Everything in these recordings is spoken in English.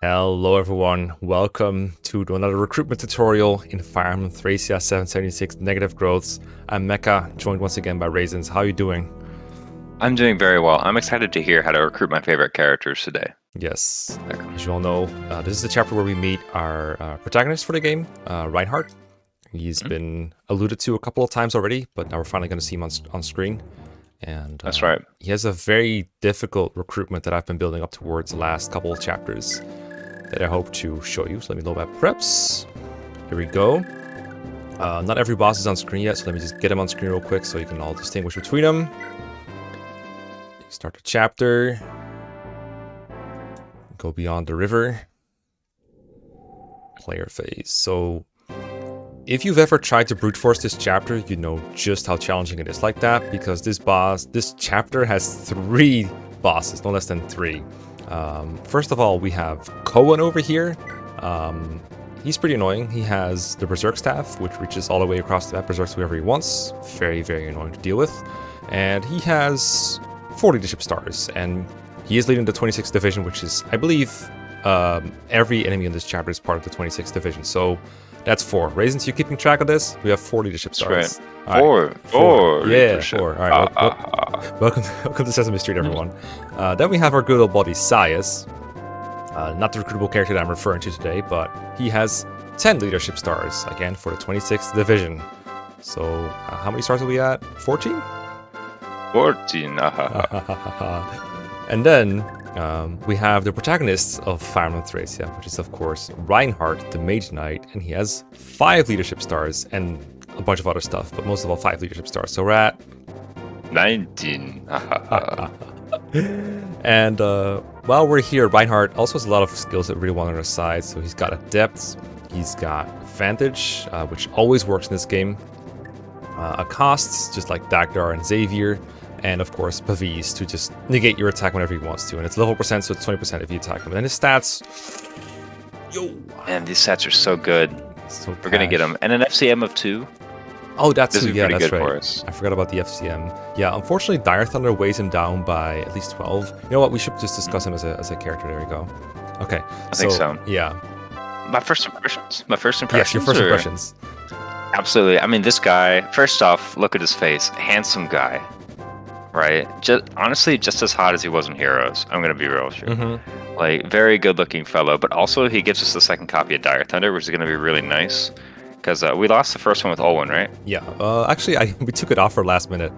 Hello everyone, welcome to another recruitment tutorial in Fire Emblem Thracia 776 Negative Growths. I'm Mekkah, joined once again by Raisins. How are you doing? I'm doing very well. I'm excited to hear how to recruit my favorite characters today. Yes, as you all know, this is the chapter where we meet our protagonist for the game, Reinhardt. He's been alluded to a couple of times already, but now we're finally going to see him on screen. And That's right. He has a very difficult recruitment that I've been building up towards the last couple of chapters that I hope to show you. So let me load my preps. Here we go. Not every boss is on screen yet, so let me just get him on screen real quick so you can all distinguish between them. Start the chapter. Go beyond the river. Player phase. So if you've ever tried to brute force this chapter, you know just how challenging it is like that, because this chapter has 3 bosses, no less than 3. First of all, we have Cohen over here. He's pretty annoying. He has the Berserk Staff, which reaches all the way across the map, berserks whoever he wants. Very, very annoying to deal with. And he has 4 leadership stars, and he is leading the 26th division, which is, I believe, every enemy in this chapter is part of the 26th division. So that's 4. Raisins, you keeping track of this? We have 4 leadership stars. Right. Four. Yeah, 4. All right. Welcome to Sesame Street, everyone. Then we have our good old buddy, Sias. Not the recruitable character that I'm referring to today, but he has 10 leadership stars, again, for the 26th division. So how many stars are we at? 14? 14. And then we have the protagonist of Fire Emblem Thracia, which is, of course, Reinhardt, the Mage Knight, and he has 5 leadership stars and a bunch of other stuff, but most of all 5 leadership stars. So we're at 19. And while we're here, Reinhardt also has a lot of skills that really want on our side. So he's got Adept, he's got Vantage, which always works in this game, Accosts, just like Dagdar and Xavier, and of course Pavis to just negate your attack whenever he wants to. And it's level percent, so it's 20% if you attack him. And then his stats, Man, these stats are so good. so We're gonna get them. And an FCM of 2. Oh, that's This who, is yeah, pretty that's good right. for us. I forgot about the FCM. Yeah, unfortunately, Dire Thunder weighs him down by at least 12. You know what? We should just discuss him as a character. There we go. Okay. I think so. Yeah. My first impressions. Yes, your first impressions. Absolutely. I mean, this guy, first off, look at his face. Handsome guy. Right? Honestly, just as hot as he was in Heroes. I'm going to be real with you. Mm-hmm. Like, very good-looking fellow. But also, he gives us the second copy of Dire Thunder, which is going to be really nice. Because we lost the first one with Olwen, right? Yeah. Actually, we took it off for last minute.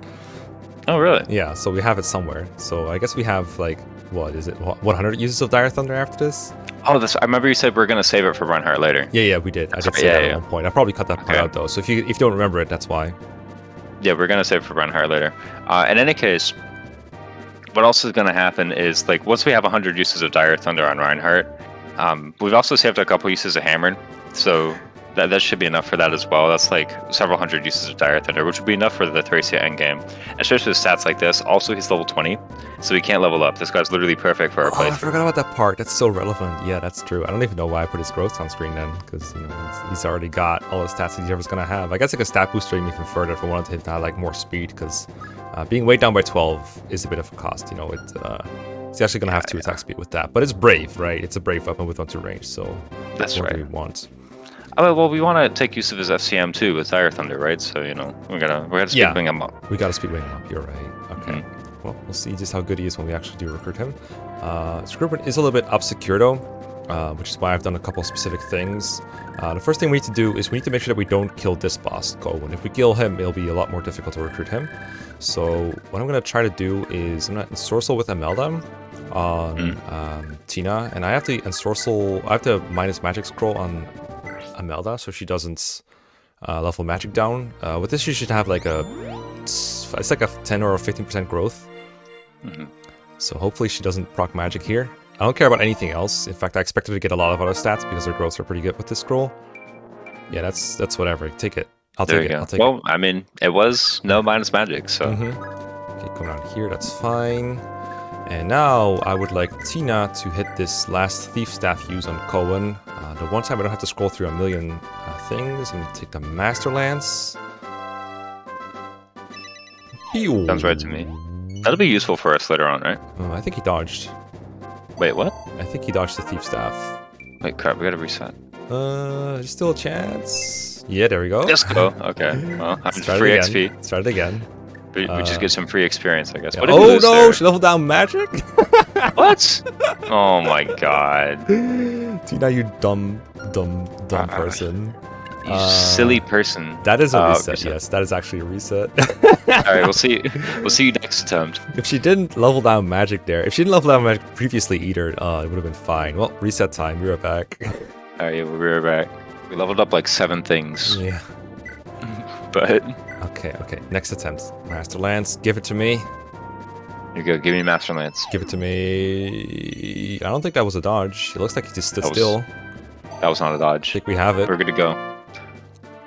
Oh, really? Yeah, so we have it somewhere. So I guess we have, like, what is it? 100 uses of Dire Thunder after this? Oh, I remember you said we are going to save it for Reinhardt later. Yeah, we did. I did right, say that yeah. at one point. I probably cut that part out, though. So if you don't remember it, that's why. Yeah, we're going to save it for Reinhardt later. In any case, what else is going to happen is, like, once we have 100 uses of Dire Thunder on Reinhardt, we've also saved a couple uses of Hammered, so that should be enough for that as well. That's like several hundred uses of Dire Thunder, which would be enough for the Thracia endgame. Especially with stats like this. Also, he's level 20, so he can't level up. This guy's literally perfect for our Oh, I playthrough. forgot about that part. That's so relevant. Yeah, that's true. I don't even know why I put his growth on screen then, because he's already got all the stats he's ever going to have. I guess like a stat booster even further if I wanted to hit like more speed, because being weighed down by 12 is a bit of a cost. It's actually going to have 2 attack speed with that, but it's brave, right? It's a brave weapon with 1 to range, so That's what right. we want. Oh, well, we want to take use of his FCM too with Dire Thunder, right? So, we're gonna speed wing him up. We got to speed wing him up, you're right. Okay. Well, we'll see just how good he is when we actually do recruit him. His recruitment is a little bit obscure though, which is why I've done a couple of specific things. The first thing we need to do is we need to make sure that we don't kill this boss, Cohen. If we kill him, it'll be a lot more difficult to recruit him. So what I'm going to try to do is I'm going to ensorcel with Imelda on Tina, and I have to minus magic scroll on Imelda so she doesn't level magic down. With this, you should have like it's like a 10 or a 15% growth. So hopefully she doesn't proc magic here. I don't care about anything else. In fact, I expect her to get a lot of other stats because her growths are pretty good with this scroll. Yeah, that's whatever. Take it. I'll take it. Well, I mean, it was no minus magic, so. Okay, come around here. That's fine. And now I would like Tina to hit this last Thief Staff use on Cohen. The one time I don't have to scroll through a million things. I'm going to take the Master Lance. Sounds right to me. That'll be useful for us later on, right? I think he dodged. Wait, what? I think he dodged the thief staff. Wait, crap, we gotta reset. There's still a chance. Yeah, there we go. Let's go. Okay. Well, I'm Start free it again. XP. Start it again. We just get some free experience, I guess. Yeah. What did we Oh lose no, there? she leveled down magic? What? Oh my god. Tina, you dumb person. You silly person. That is a reset, yes. That is actually a reset. Alright, we'll see you next attempt. If she didn't level down magic there, if she didn't level down magic previously either, it would have been fine. Well, reset time, we were back. Alright, yeah, we'll be right back. We leveled up like 7 things. Yeah. But Okay. Next attempt. Master Lance, give it to me. here you go, give me Master Lance. Give it to me. I don't think that was a dodge. It looks like he just stood still. That was not a I dodge. think we have it. We're good to go.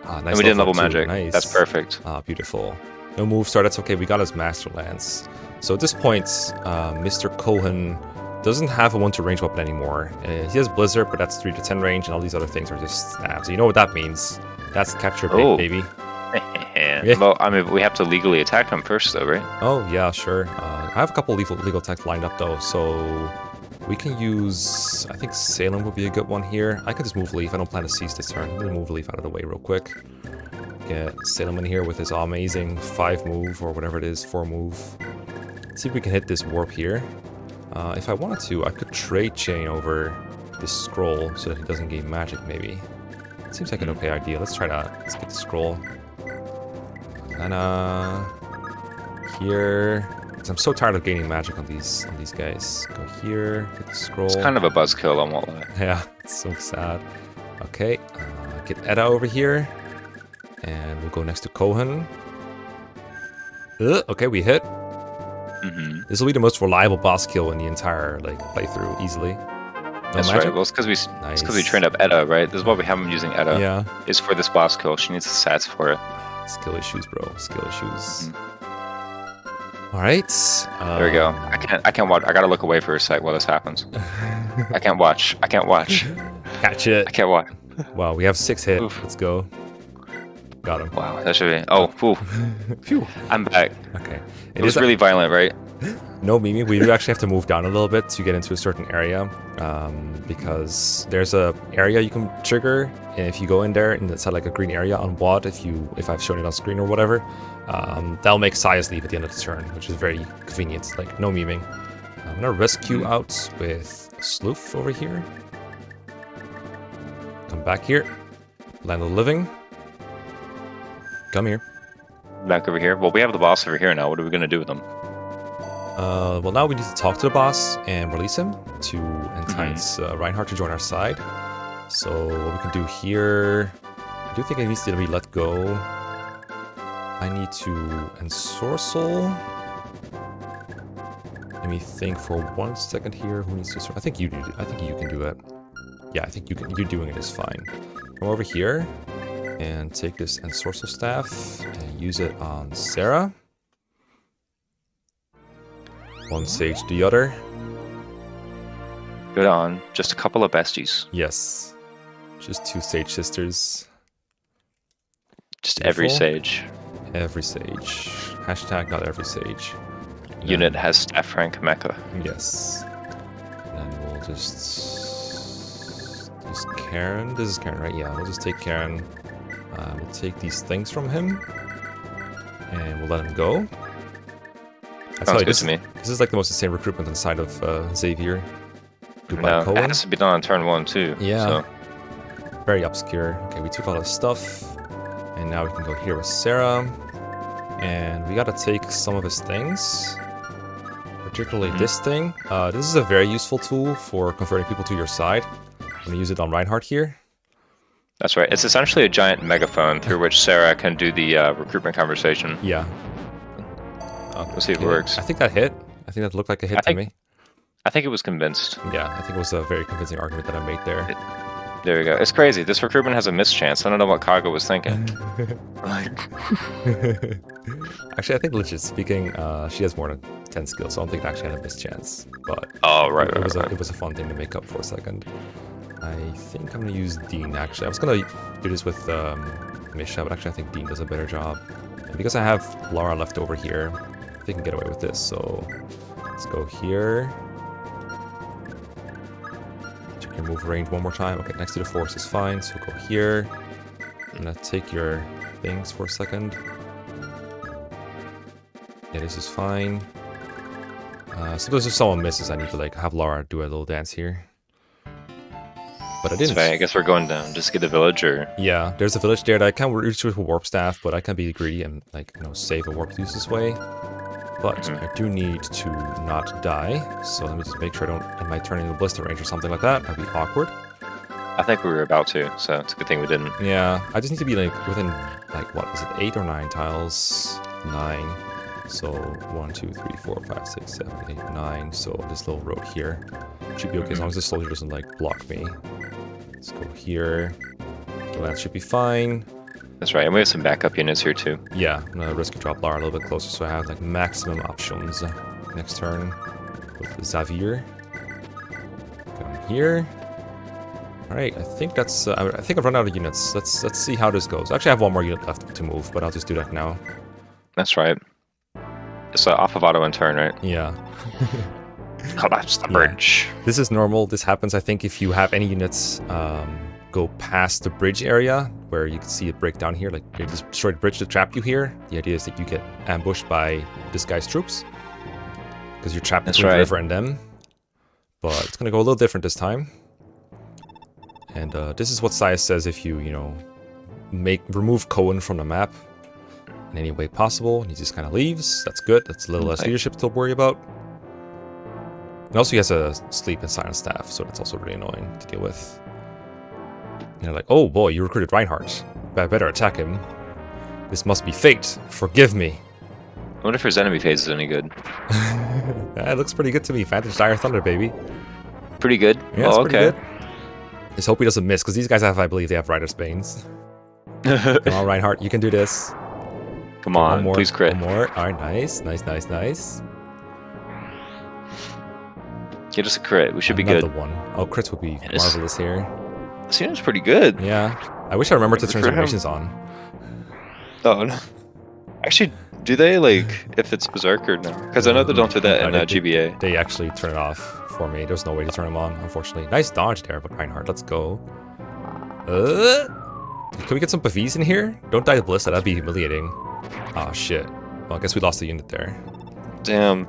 Nice And we didn't level up too. magic. Nice. That's perfect. Beautiful. No move start, that's okay. We got his Master Lance. So at this point, Mr. Cohen doesn't have a 1-2 range weapon anymore. He has Blizzard, but that's 3 to 10 range, and all these other things are just stabs. So you know what that means. That's capture bait, baby. Yeah. Well, I mean, we have to legally attack him first, though, right? Oh, yeah, sure. I have a couple legal attacks lined up, though, so we can use... I think Salem would be a good one here. I can just move Leif. I don't plan to seize this turn. I'm going to move Leif out of the way real quick. Get Salem in here with his amazing 5 move, or whatever it is, 4 move. Let's see if we can hit this warp here. If I wanted to, I could trade chain over this scroll so that he doesn't gain magic, maybe. It seems like an okay idea. Let's try that. Let's get the scroll. And here, because I'm so tired of gaining magic on these guys. Go here, get the scroll. It's kind of a buzzkill, I won't lie. Yeah, it's so sad. Okay, get Edda over here, and we'll go next to Cohen. Okay, we hit. This will be the most reliable boss kill in the entire playthrough, easily. That's magic? right. Well, it's because we trained up Edda, right? This is why we have him using Edda. Yeah. Is for this boss kill. She needs the stats for it. Skill issues, bro. Skill issues. All right. There we go. I can't watch. I gotta look away for a sec while this happens. I can't watch. Gotcha. I can't watch. Wow, we have 6 hit. Oof. Let's go. Got him. Wow, that should be. Oh, phew. Phew. I'm back. Okay. It was really violent, right? No, Mimi, we do actually have to move down a little bit to get into a certain area, because there's a area you can trigger, and if you go in there and it's like a green area on WAD, if I've shown it on screen or whatever, that'll make Sias leave at the end of the turn, which is very convenient. Like, no memeing. I'm gonna rescue out with Sloof over here. Come back here. Land of the Living. Come here. Back over here. Well, we have the boss over here now. What are we gonna do with him? Well, now we need to talk to the boss and release him to entice Reinhardt to join our side. So what we can do here... I do think it needs to be let go. I need to ensorcel. Let me think for 1 second here. Who needs to... I think you do. I think you can do it. Yeah, I think you can. You doing it is fine. Come over here and take this ensorcel staff and use it on Sarah. 1 sage the other. Good on. Just a couple of besties. Yes. Just 2 sage sisters. Just Beautiful. every sage. Every sage. Hashtag not every sage. Unit has staff rank Mekkah. Yes. And then we'll just... Use Karen. This is Karen, right? Yeah, we'll just take Karen. We'll take these things from him. And we'll let him go. Sounds good to me. This is like the most insane recruitment inside of Xavier. No, it has to be done on turn 1 too. Yeah. So. Very obscure. Okay, we took all this stuff. And now we can go here with Sarah. And we gotta take some of his things. Particularly this thing. This is a very useful tool for converting people to your side. I'm gonna use it on Reinhardt here. That's right. It's essentially a giant megaphone through which Sarah can do the recruitment conversation. Yeah. Okay. We'll see if it works. I think that hit. I think that looked like a hit to me. I think it was convinced. Yeah, I think it was a very convincing argument that I made there. There we go. It's crazy. This recruitment has a mischance. I don't know what Kaga was thinking. Actually, I think legit speaking, she has more than 10 skills, so I don't think it actually had a mischance. But it was a fun thing to make up for a second. I think I'm gonna use Dean. Actually, I was gonna do this with Misha, but actually I think Dean does a better job. And because I have Lara left over here, I think I can get away with this. So let's go here. your move range one more time. Okay, next to the forest is fine, so go here. I'm gonna take your things for a second. Yeah, this is fine. Suppose if someone misses, I need to like have Lara do a little dance here. But I didn't. So I guess we're going down. Just get the village, or yeah, there's a village there that I can reach with a warp staff, but I can be greedy and like save a warp use this way. But I do need to not die, so let me just make sure I don't end my turn into a blister range or something like that. That'd be awkward. I think we were about to, so it's a good thing we didn't. Yeah, I just need to be like within like what is it, 8 or 9 tiles? 9. So 1, 2, 3, 4, 5, 6, 7, 8, 9. So this little road here should be okay as long as the soldier doesn't like block me. Let's go here. The lance should be fine. That's right, and we have some backup units here too. Yeah, I'm gonna risk a drop Lara a little bit closer so I have like maximum options next turn with Xavier. Come here. All right, I think that's. I think I've run out of units. Let's see how this goes. Actually, I have one more unit left to move, but I'll just do that now. That's right. It's off of auto and turn, right? Yeah. Collapse the bridge. Yeah. This is normal. This happens, I think, if you have any units go past the bridge area where you can see it break down here. Like they just destroyed the bridge to trap you here. The idea is that you get ambushed by this guy's troops because you're trapped between the river and them. But it's gonna go a little different this time. And this is what Sias says if you, remove Cohen from the map in any way possible. And he just kind of leaves. That's good. That's a little less leadership to worry about. And also he has a sleep and silent staff, so that's also really annoying to deal with. And they're like, oh boy, you recruited Reinhardt. I better attack him. This must be fate. Forgive me. I wonder if his enemy phase is any good. Yeah, it looks pretty good to me. Vantage Dire Thunder, baby. Pretty good? Yeah, it's pretty good. Just hope he doesn't miss, because these guys have, I believe, they have Rider's Banes. Come on, Reinhardt, you can do this. Come on, more, please crit. One more. All right, nice. Nice. Get us a crit. We should be good. Another one. Oh, crits would be marvelous here. This unit's pretty good. Yeah. I wish I remembered to turn animations on. Oh, no. Actually, do they, if it's Berserk or no? Because I know they don't do that in GBA. They actually turn it off for me. There's no way to turn them on, unfortunately. Nice dodge there, but Reinhardt, let's go. Can we get some Pavis in here? Don't die to Ballista, that'd be humiliating. Oh, shit. Well, I guess we lost a unit there. Damn.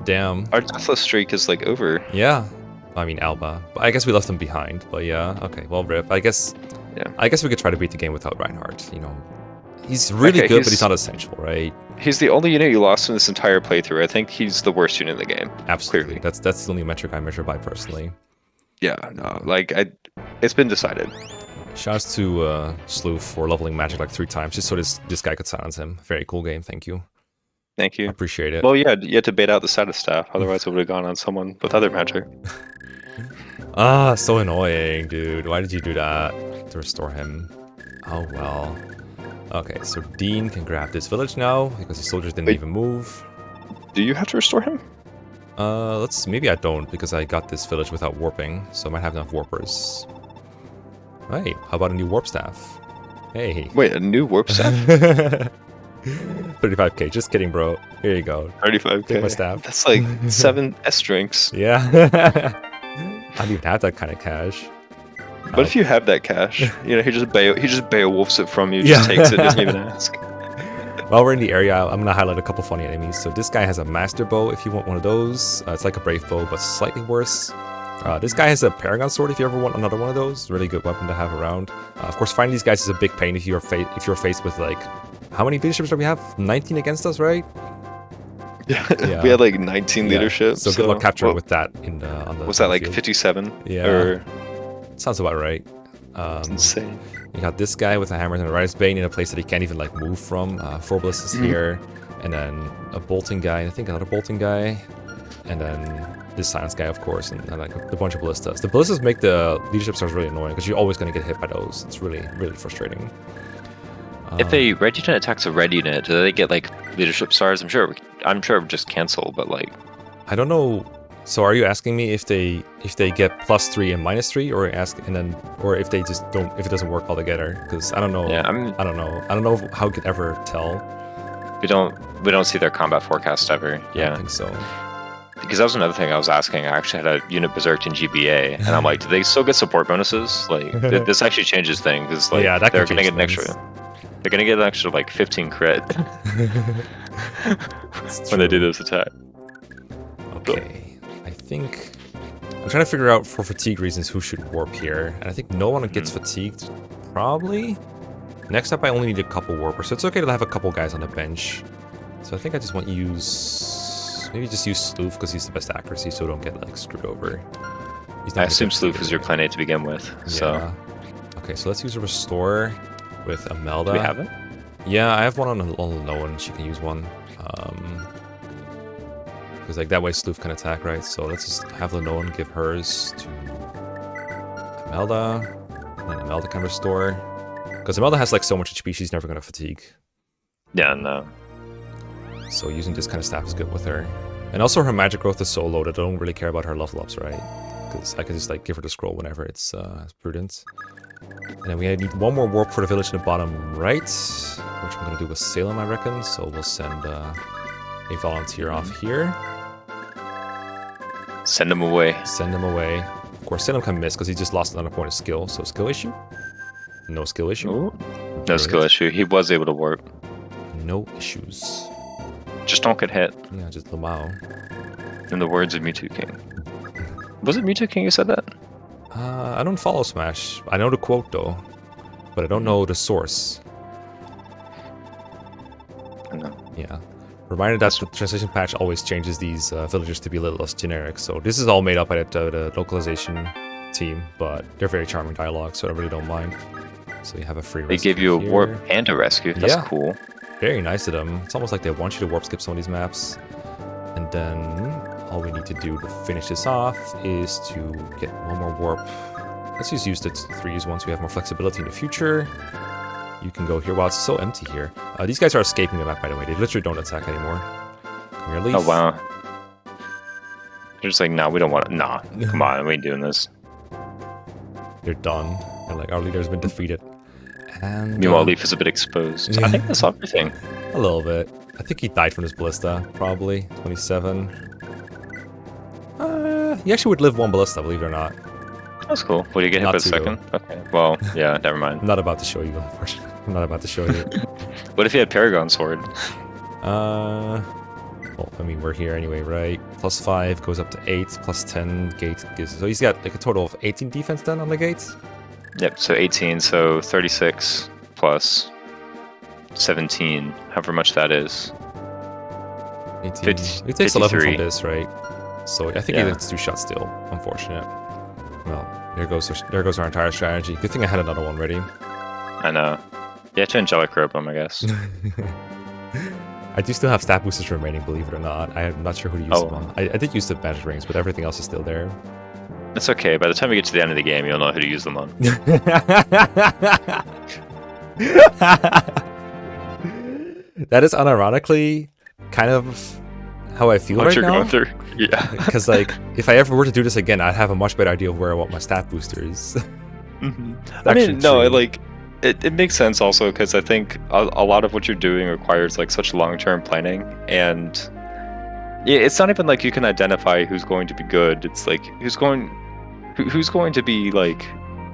Our deathless streak is, over. Yeah. I mean, Alba. But I guess we left them behind. But yeah, okay. Well, rip. I guess we could try to beat the game without Reinhardt. He's really good, but he's not essential, right? He's the only unit you lost in this entire playthrough. I think he's the worst unit in the game. Absolutely. Clearly. That's the only metric I measure by personally. Yeah, no, it's been decided. Shouts to Sleuth for leveling magic 3 times, just so this guy could silence him. Very cool game, thank you. Thank you. I appreciate it. Well, yeah, you had to bait out the status staff, otherwise it would have gone on someone with other magic. So annoying, dude. Why did you do that? To restore him. Oh, well. Okay, so Dean can grab this village now, because the soldiers didn't even move. Do you have to restore him? Maybe I don't, because I got this village without warping, so I might have enough warpers. Hey, how about a new warp staff? Hey. Wait, a new warp staff? 35k, just kidding, bro. Here you go. 35k. Take my staff. That's 7 S drinks. Yeah. I don't even have that kind of cash. But if you have that cash, he just Beowulfs it from you, just takes it, doesn't even ask. While we're in the area, I'm gonna highlight a couple funny enemies. So this guy has a master bow if you want one of those. It's like a brave bow, but slightly worse. This guy has a paragon sword if you ever want another one of those. Really good weapon to have around. Of course, finding these guys is a big pain if you're faced with how many leaderships do we have? 19 against us, right? Yeah. We had 19 leadership. So good luck capturing with that on the. Was that 57? Yeah. Or... Sounds about right. It's insane. You got this guy with a hammer and a Rider's Bane in a place that he can't even move from. 4 ballistas here, and then a bolting guy, and I think another bolting guy, and then this silence guy, of course, and a bunch of ballistas. The ballistas make the leadership stars really annoying because you're always going to get hit by those. It's really, really frustrating. If a red unit attacks a red unit, do they get leadership stars? I'm sure it would just cancel, but I don't know. So are you asking me if they get +3 and -3, or if they just don't, if it doesn't work altogether? Because I don't know. Yeah, I don't know. I don't know how we could ever tell. We don't see their combat forecast ever. I don't think so. because that was another thing I was asking. I actually had a unit berserked in GBA, and I'm like, do they still get support bonuses? Like, this actually changes things. Because like, Yeah, that they're can gonna change get an extra. They're gonna get an extra like 15 crit when they do this attack. Okay, I think I'm trying to figure out for fatigue reasons who should warp here, and I think no one gets fatigued. Probably. Next up, I only need a couple warpers, so it's okay to have a couple guys on the bench. So I think I just want to maybe just use Sloof because he's the best accuracy, so don't get like screwed over. I assume Sloof is your plan A to begin with. So. Yeah. Okay, so let's use a Restore with Imelda. Do we have it? Yeah, I have one on Lowen. She can use one. Because like that way Sloof can attack, right? So let's just have Lenoan give hers to Imelda. And then Imelda can restore. Because Imelda has like so much HP, she's never going to fatigue. Yeah, no. So using this kind of staff is good with her. And also her magic growth is so low that I don't really care about her level ups, right? Because I can just like give her the scroll whenever it's prudent. And then we need one more warp for the village in the bottom right, which I'm going to do with Salem, I reckon. So we'll send a volunteer off here. Send him away. Send him away. Of course, Salem can miss because he just lost another point of skill. So skill issue? No skill issue. Ooh. No skill issue. He was able to warp. No issues. Just don't get hit. Yeah, just Lamau. In the words of Mewtwo King. Was it Mewtwo King who said that? I don't follow Smash. I know the quote though, but I don't know the source. No. Yeah. Reminded that the translation patch always changes these villagers to be a little less generic. So this is all made up by the localization team, but they're very charming dialogue, so I really don't mind. So you have a free. They give you a warp and a rescue. That's cool. Very nice of them. It's almost like they want you to warp skip some of these maps. And then all we need to do to finish this off is to get one more warp. Let's just use the 3 once we have more flexibility in the future. You can go here. Wow, it's so empty here. These guys are escaping the map, by the way. They literally don't attack anymore. Come here, Leif. Oh, wow. They're just like, nah, we don't want to. Nah, come on, we ain't doing this. They're done. And like, our leader's been defeated. And meanwhile, Leif is a bit exposed. I think that's everything. A little bit. I think he died from his ballista, probably. 27. He actually would live 1 ballista, believe it or not. That's cool. Would you get hit by the second? Okay. Well, yeah, never mind. I'm not about to show you, unfortunately. I'm not about to show you. What if he had Paragon Sword? Well, I mean, we're here anyway, right? +5 goes up to 8, +10 gate gives. So he's got like a total of 18 defense then on the gates? Yep, so 18, so 36 plus 17, however much that is. 18. It takes 11 from this, right? So I think he gets 2 shots still. Unfortunate. Well, there goes our entire strategy. Good thing I had another one ready. I know. You have to Angelic Rope him, I guess. I do still have stat boosters remaining, believe it or not. I'm not sure who to use them on. I did use the magic rings, but everything else is still there. It's okay. By the time we get to the end of the game, you'll know who to use them on. That is unironically kind of how I feel what right you're now. Going through. Yeah. Because like, if I ever were to do this again, I'd have a much better idea of where I want my stat boosters. I mean, no, it makes sense also because I think a lot of what you're doing requires like such long-term planning, and it's not even like you can identify who's going to be good. It's like who's going to be like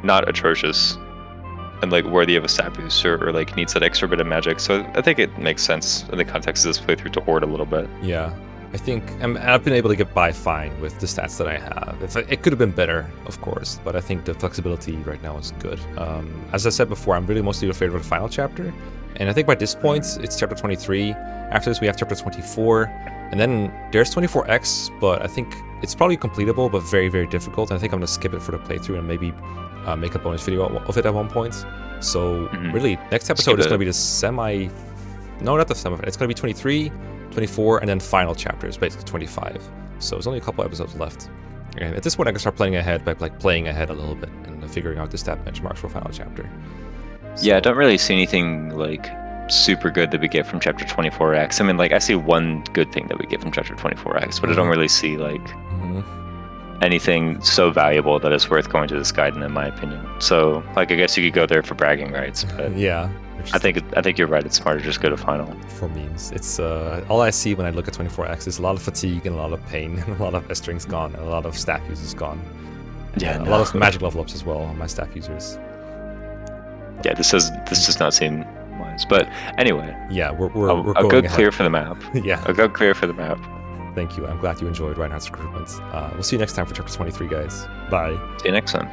not atrocious and like worthy of a stat booster or like needs that extra bit of magic. So I think it makes sense in the context of this playthrough to hoard a little bit. Yeah. I think I've been able to get by fine with the stats that I have. It could have been better, of course, but I think the flexibility right now is good. As I said before, I'm really mostly afraid of the final chapter, and I think by this point, it's chapter 23. After this, we have chapter 24, and then there's 24X, but I think it's probably completable, but very, very difficult. And I think I'm going to skip it for the playthrough and maybe make a bonus video of it at one point. So really, next episode is going to be the semi... No, not the semi... It's going to be 23... 24, and then final chapters, basically 25. So there's only a couple episodes left. And at this point, I can start playing ahead by like playing ahead a little bit and figuring out the stat benchmarks for final chapter. So, yeah, I don't really see anything like super good that we get from chapter 24X. I mean, like I see one good thing that we get from chapter 24X, but I don't really see like anything so valuable that it's worth going to this guide in my opinion. So like I guess you could go there for bragging rights, but Yeah. I think you're right. It's smarter to just go to final. For memes, it's all I see when I look at 24x is a lot of fatigue and a lot of pain and a lot of S-strings gone and a lot of staff users gone. Yeah, A lot of magic level ups as well on my staff users. Yeah, this does not seem wise. But anyway, Yeah, we're a going good ahead. clear for the map. Yeah, A good clear for the map. thank you. I'm glad you enjoyed Reinhardt's recruitment. We'll see you next time for chapter 23, guys. Bye. See you next time.